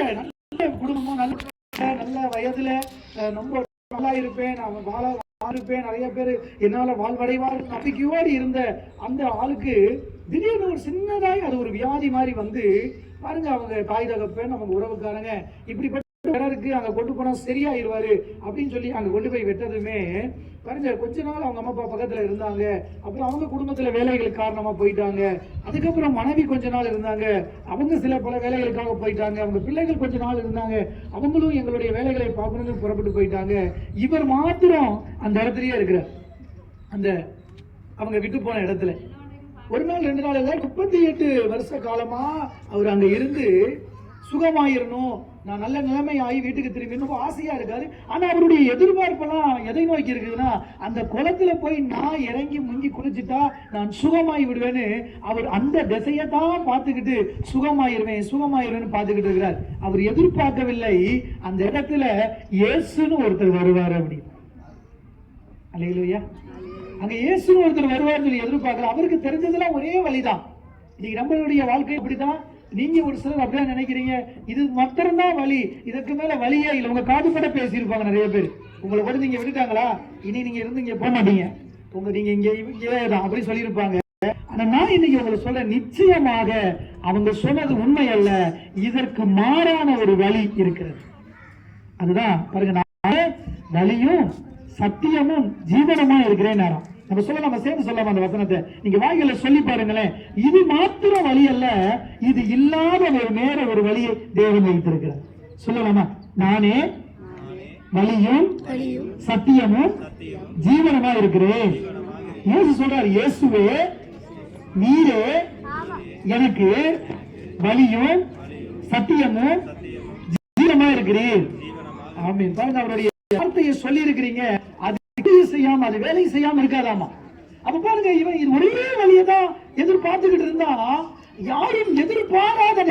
நல்ல குடும்பமும் நல்ல வயதுல ரொம்ப நல்லா இருப்பேன், நான் வாழ இருப்பேன், நிறைய பேர் என்னால வாழ்வடைவார் நம்பிக்கையோடு இருந்த அந்த ஆளுக்கு திடீர்னு ஒரு சின்னதாய் அது ஒரு வியாதி மாதிரி வந்து பாருங்க, அவங்க தாய் தகப்பன் அவங்க உறவுக்காரங்க இப்படிப்பட்ட இருக்கு அங்க கொண்டு போனா சரியாயிருவாரு அப்படின்னு சொல்லி அங்க கொண்டு போய் வெட்டதுமே பாருங்க, கொஞ்ச நாள் அவங்க அம்மா அப்பா பக்கத்துல இருந்தாங்க. அப்புறம் அவங்க குடும்பத்துல வேலைகளுக்கு காரணமா போயிட்டாங்க. அதுக்கப்புறம் மனைவி கொஞ்ச நாள் இருந்தாங்க, அவங்க சில பல வேலைகளுக்காக போயிட்டாங்க. அவங்க பிள்ளைகள் கொஞ்ச நாள் இருந்தாங்க, அவங்களும் எங்களுடைய வேலைகளை பார்க்கணும்னு புறப்பட்டு போயிட்டாங்க. இவர் மாத்திரம் அந்த இடத்துலயே இருக்கிறார், அந்த அவங்க விட்டு போன இடத்துல. ஒரு நாள் 2 நாள் இல்ல, 38 வருஷ காலமா அவர் அங்க இருந்து சுகமாயிரணும், நான் நல்ல நிலைமை ஆகி வீட்டுக்கு திரும்பி ஆசையா இருக்காரு. ஆனா அவருடைய எதிர்பார்ப்பெல்லாம் எதை நோக்கி இருக்குதுன்னா, அந்த குளத்துல போய் நான் இறங்கி முங்கி குளிச்சுட்டா நான் சுகமாயி விடுவேன்னு அவர் அந்த திசையை தான் பார்த்துக்கிட்டு சுகமாயிருவேன்னு பார்த்துக்கிட்டு இருக்கிறார். அவர் எதிர்பார்க்கவில்லை அந்த இடத்துல இயேசுன்னு ஒருத்தர் வருவார் அப்படி. அல்லேலூயா. அங்க இயேசுன்னு ஒருத்தர் வருவார் சொல்லி எதிர்பார்க்கல. அவருக்கு தெரிஞ்சதெல்லாம் ஒரே வழிதான். இன்னைக்கு நம்மளுடைய வாழ்க்கை இப்படிதான். நீங்க ஒரு சிலர் அப்படிதான் நினைக்கிறீங்க, இது மட்டும்தான் வழி, இதற்கு மேல வழியே இல்லை. உங்க காது கூட பேசியிருப்பாங்க நிறைய பேர். உங்களை கூட நீங்க விட்டுட்டாங்களா, இனி நீங்க இருந்து இங்க போக மாட்டீங்க, நீங்க இங்க அப்படி சொல்லியிருப்பாங்க. ஆனா நான் இன்னைக்கு உங்களை சொல்ல, நிச்சயமாக அவங்க சொன்னது உண்மை அல்ல, இதற்கு மாறான ஒரு வழி இருக்கிறது. அதுதான் பாருங்க, நான் வழியும் சத்தியமும் ஜீவனமா இருக்கிறேன். நம்ம சொல்ல, நம்ம சேர்ந்து சொல்லலாம் அந்த வசனத்தை. நீங்க வாய்களை சொல்லி பாருங்களேன். இது மாத்திரம் வழி அல்ல, இது இல்லாத ஒரு வழியை தேவன் வைத்திருக்கிறார். சொல்லலாமா? நானே வழியும் சத்தியமும் ஜீவனமா இருக்கிறேன். இயேசு சொல்றார், இயேசுவே நீரே எனக்கு வழியும் சத்தியமும் ஜீவனமா இருக்கிறீர். ஆமென். பாருங்க, அவருடைய வார்த்தையை சொல்லி இருக்கிறீங்க, அது செய்யாம அது வேலை செய்யாம இருக்காதாமா. அப்ப பாருங்க, இவன் இது ஒரே வழியை தான் எதிர்பார்த்துக்கிட்டு இருந்தா, யாரும் எதிர்பாராத